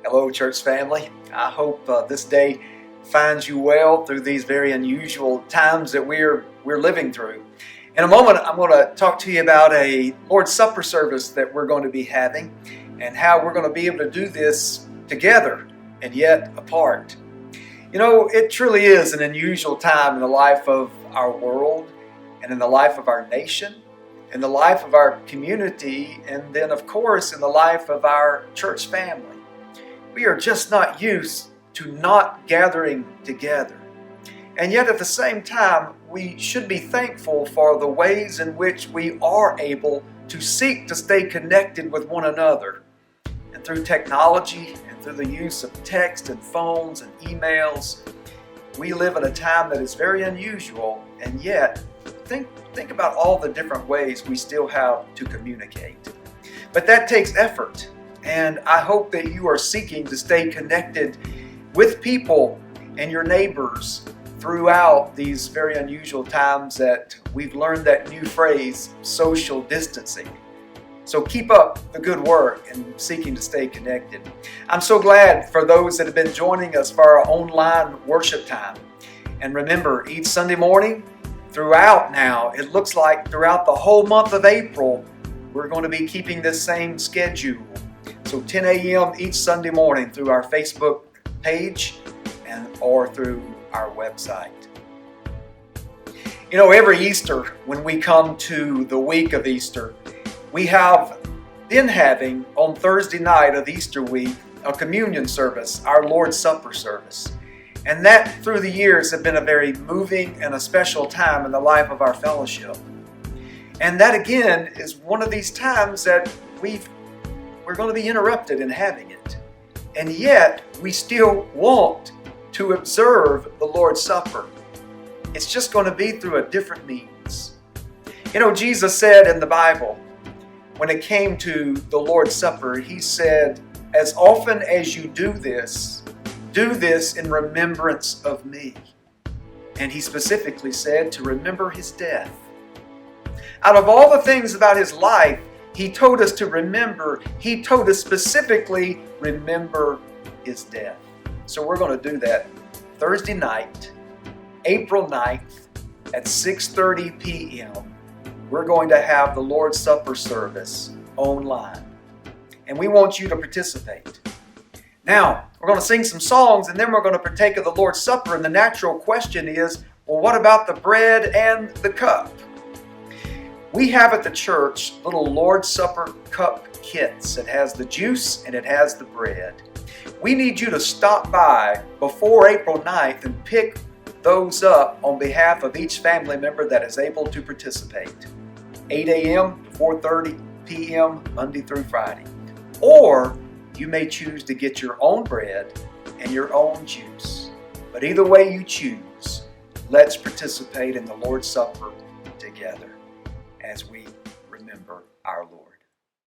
Hello, church family. I hope this day finds you well through these very unusual times that we're living through. In a moment, I'm going to talk to you about a Lord's Supper service that we're going to be having and how we're going to be able to do this together and yet apart. You know, it truly is an unusual time in the life of our world and in the life of our nation, in the life of our community, and then, of course, in the life of our church family. We are just not used to not gathering together. And yet at the same time, we should be thankful for the ways in which we are able to seek to stay connected with one another. And through technology and through the use of text and phones and emails, we live in a time that is very unusual, and yet think about all the different ways we still have to communicate. But that takes effort. And I hope that you are seeking to stay connected with people and your neighbors throughout these very unusual times that we've learned that new phrase, social distancing. So keep up the good work and seeking to stay connected. I'm so glad for those that have been joining us for our online worship time. And remember, each Sunday morning, throughout now, it looks like throughout the whole month of April, we're going to be keeping this same schedule. So 10 a.m. each Sunday morning through our Facebook page or through our website. You know, every Easter, when we come to the week of Easter, we have been having on Thursday night of Easter week a communion service, our Lord's Supper service. And that through the years have been a very moving and a special time in the life of our fellowship. And that again is one of these times that we're going to be interrupted in having it. And yet, we still want to observe the Lord's Supper. It's just going to be through a different means. You know, Jesus said in the Bible, when it came to the Lord's Supper, He said, as often as you do this in remembrance of me. And He specifically said to remember His death. Out of all the things about His life, He told us to remember. He told us specifically, remember His death. So we're going to do that Thursday night, April 9th at 6:30 p.m. We're going to have the Lord's Supper service online. And we want you to participate. Now, we're going to sing some songs and then we're going to partake of the Lord's Supper. And the natural question is, well, what about the bread and the cup? We have at the church little Lord's Supper cup kits. It has the juice and it has the bread. We need you to stop by before April 9th and pick those up on behalf of each family member that is able to participate. 8 a.m. to 4:30 p.m. Monday through Friday. Or you may choose to get your own bread and your own juice. But either way you choose, let's participate in the Lord's Supper together as we remember our Lord.